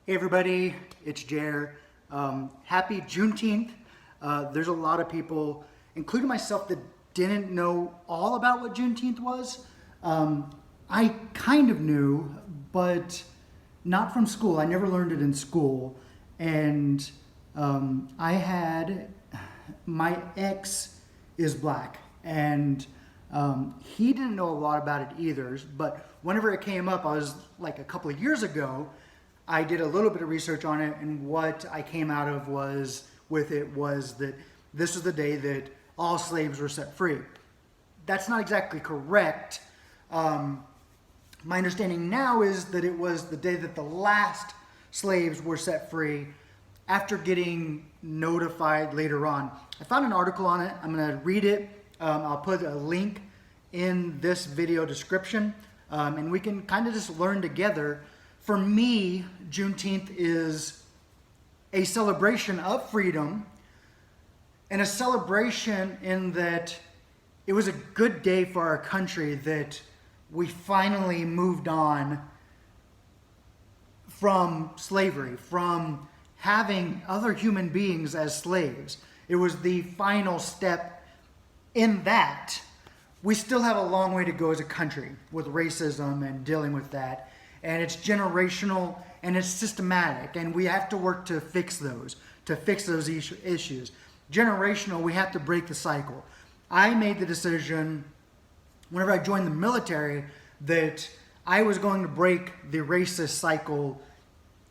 Hey everybody, it's Jer. Happy Juneteenth. There's a lot of people, including myself, that didn't know all about what Juneteenth was. I kind of knew, but not from school. I never learned it in school. And my ex is black, and he didn't know a lot about it either. But whenever it came up, I was like a couple of years ago, I did a little bit of research on it, and what I came out of was that this was the day that all slaves were set free. That's not exactly correct. My understanding now is that it was the day that the last slaves were set free after getting notified later on. I found an article on it. I'm going to read it. I'll put a link in this video description, and we can kind of just learn together. For me, Juneteenth is a celebration of freedom, and a celebration in that it was a good day for our country, that we finally moved on from slavery, from having other human beings as slaves. It was the final step in that. We still have a long way to go as a country with racism and dealing with that. And it's generational and it's systematic, and we have to work to fix those issues. Generational, we have to break the cycle. I made the decision whenever I joined the military that I was going to break the racist cycle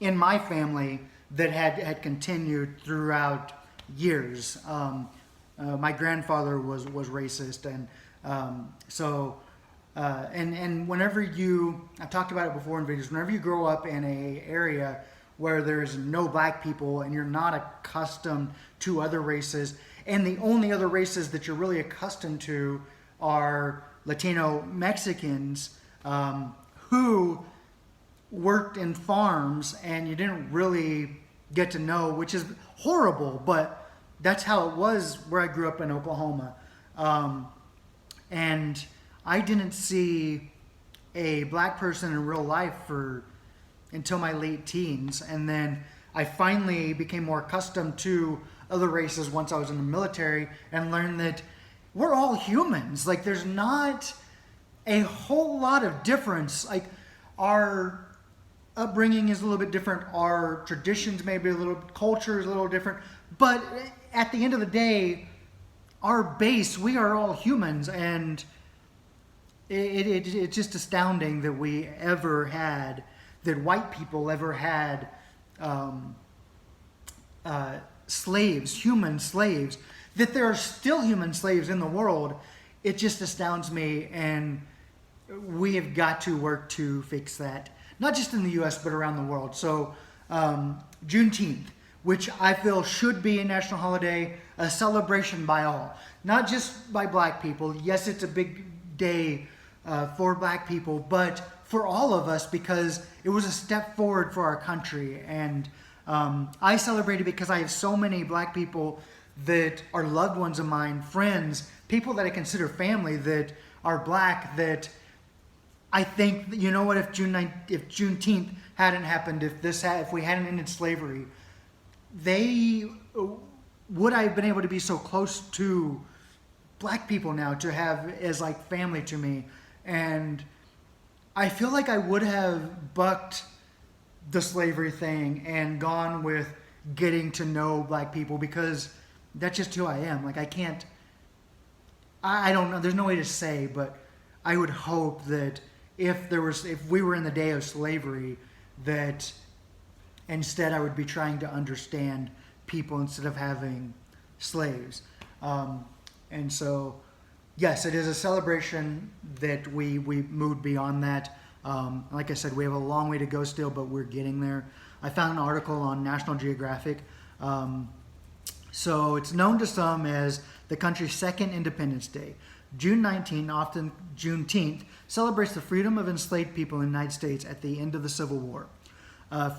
in my family that had continued throughout years. My grandfather was racist, and and whenever I've talked about it before in videos, whenever you grow up in an area where there's no black people and you're not accustomed to other races, and the only other races that you're really accustomed to are Latino Mexicans who worked in farms, and you didn't really get to know, which is horrible, but that's how it was where I grew up in Oklahoma. And I didn't see a black person in real life until my late teens. And then I finally became more accustomed to other races once I was in the military, and learned that we're all humans. Like, there's not a whole lot of difference. Like, our upbringing is a little bit different. Our traditions may be culture is a little different. But at the end of the day, our base, we are all humans. And it's just astounding that that white people ever had slaves, human slaves, that there are still human slaves in the world. It just astounds me, and we have got to work to fix that, not just in the U.S., but around the world. So Juneteenth, which I feel should be a national holiday, a celebration by all, not just by black people. Yes, it's a big day for black people, but for all of us, because it was a step forward for our country. And I celebrate it because I have so many black people that are loved ones of mine, friends, people that I consider family that are black, that I think, you know what, if Juneteenth hadn't happened, if we hadn't ended slavery, would I have been able to be so close to black people now, to have as like family to me. And I feel like I would have bucked the slavery thing and gone with getting to know black people, because that's just who I am. Like, I don't know, there's no way to say, but I would hope that if we were in the day of slavery, that instead I would be trying to understand people instead of having slaves. And so, yes, it is a celebration that we moved beyond that. Like I said, we have a long way to go still, but we're getting there. I found an article on National Geographic. So it's known to some as the country's second Independence Day. June 19, often Juneteenth, celebrates the freedom of enslaved people in the United States at the end of the Civil War.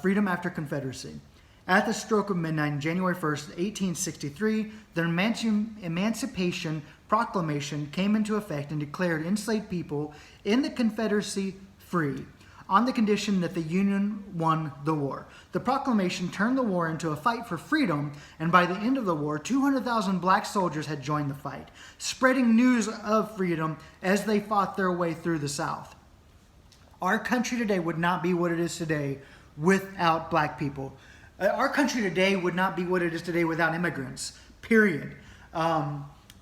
Freedom after Confederacy. At the stroke of midnight on January 1st, 1863, the Emancipation Proclamation came into effect and declared enslaved people in the Confederacy free. on the condition that the Union won the war. The proclamation turned the war into a fight for freedom, and by the end of the war, 200,000 black soldiers had joined the fight, spreading news of freedom as they fought their way through the South. Our country today would not be what it is today without black people. Our country today would not be what it is today without immigrants, period.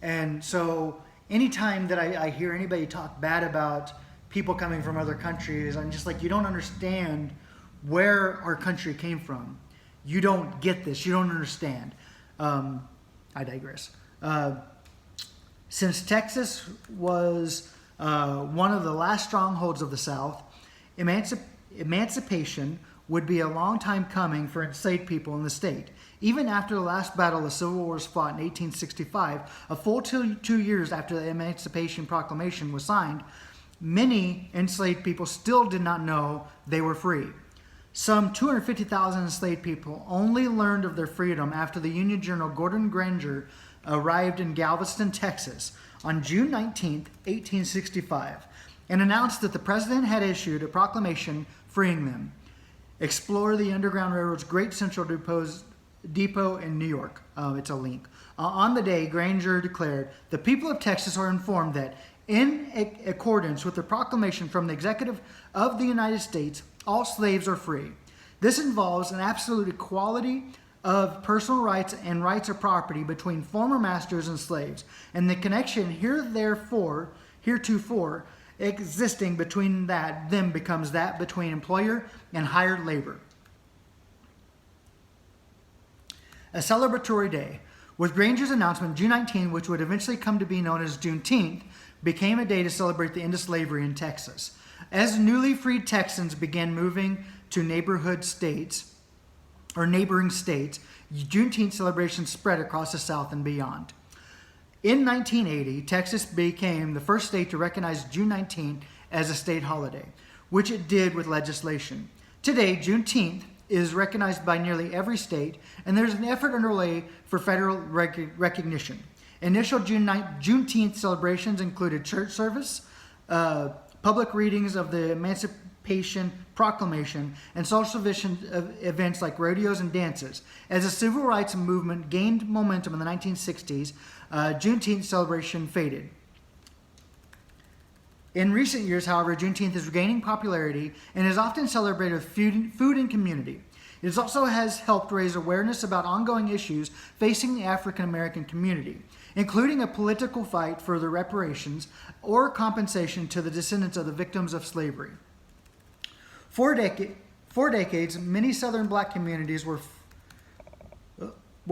And so anytime that I hear anybody talk bad about people coming from other countries, I'm just like, you don't understand where our country came from. You don't get this. You don't understand. I digress. Since Texas was one of the last strongholds of the South, emancipation would be a long time coming for enslaved people in the state. Even after the last battle the Civil War was fought in 1865, a full 2 years after the Emancipation Proclamation was signed, many enslaved people still did not know they were free. Some 250,000 enslaved people only learned of their freedom after the Union General Gordon Granger arrived in Galveston, Texas on June 19, 1865, and announced that the president had issued a proclamation freeing them. Explore the Underground Railroad's Great Central Depot in New York. It's a link. On the day, Granger declared, "The people of Texas are informed that, in accordance with the proclamation from the Executive of the United States, all slaves are free. This involves an absolute equality of personal rights and rights of property between former masters and slaves, and the connection heretofore existing between them becomes that between employer and hired labor." A celebratory day. With Granger's announcement, June 19, which would eventually come to be known as Juneteenth, became a day to celebrate the end of slavery in Texas. As newly freed Texans began moving to neighboring states, Juneteenth celebrations spread across the South and beyond. In 1980, Texas became the first state to recognize June 19 as a state holiday, which it did with legislation. Today, Juneteenth is recognized by nearly every state, and there's an effort underway for federal recognition. Initial Juneteenth celebrations included church service, public readings of the Emancipation Proclamation, and social events like rodeos and dances. As the civil rights movement gained momentum in the 1960s, Juneteenth celebration faded. In recent years, however, Juneteenth is regaining popularity and is often celebrated with food and community. It also has helped raise awareness about ongoing issues facing the African American community, including a political fight for the reparations or compensation to the descendants of the victims of slavery. For decades, many Southern black communities were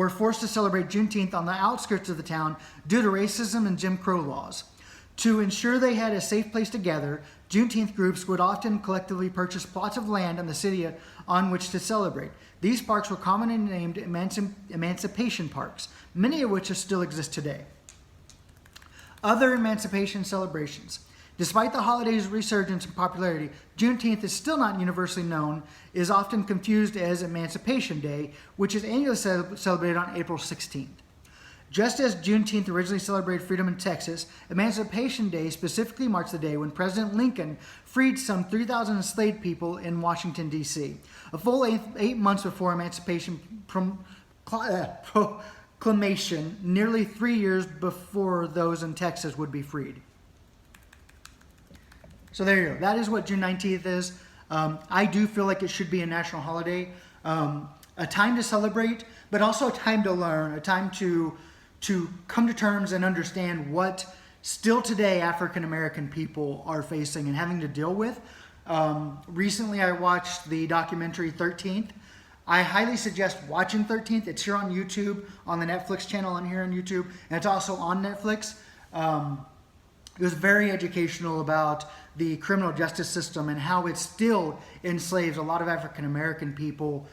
forced to celebrate Juneteenth on the outskirts of the town due to racism and Jim Crow laws. To ensure they had a safe place to gather, Juneteenth groups would often collectively purchase plots of land in the city on which to celebrate. These parks were commonly named Emancipation Parks, many of which still exist today. Other emancipation celebrations. Despite the holiday's resurgence in popularity, Juneteenth is still not universally known, is often confused as Emancipation Day, which is annually celebrated on April 16th. Just as Juneteenth originally celebrated freedom in Texas, Emancipation Day specifically marks the day when President Lincoln freed some 3,000 enslaved people in Washington, D.C., a full 8 months before Emancipation Proclamation, nearly 3 years before those in Texas would be freed. So there you go. That is what June 19th is. I do feel like it should be a national holiday, a time to celebrate, but also a time to learn, a time to come to terms and understand what still today African American people are facing and having to deal with. Recently, I watched the documentary 13th. I highly suggest watching 13th. It's here on YouTube, on the Netflix channel on here on YouTube, and it's also on Netflix. It was very educational about the criminal justice system and how it still enslaves a lot of African American people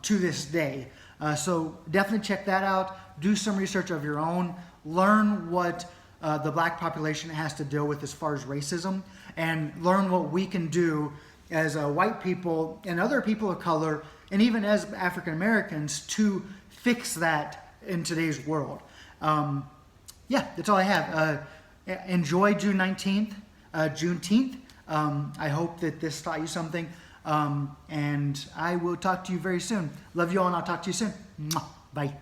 to this day. So definitely check that out. Do some research of your own. Learn what the black population has to deal with as far as racism, and learn what we can do as white people and other people of color, and even as African Americans, to fix that in today's world. Yeah, that's all I have. Enjoy June 19th, Juneteenth. I hope that this taught you something. And I will talk to you very soon. Love you all, and I'll talk to you soon. Mwah. Bye.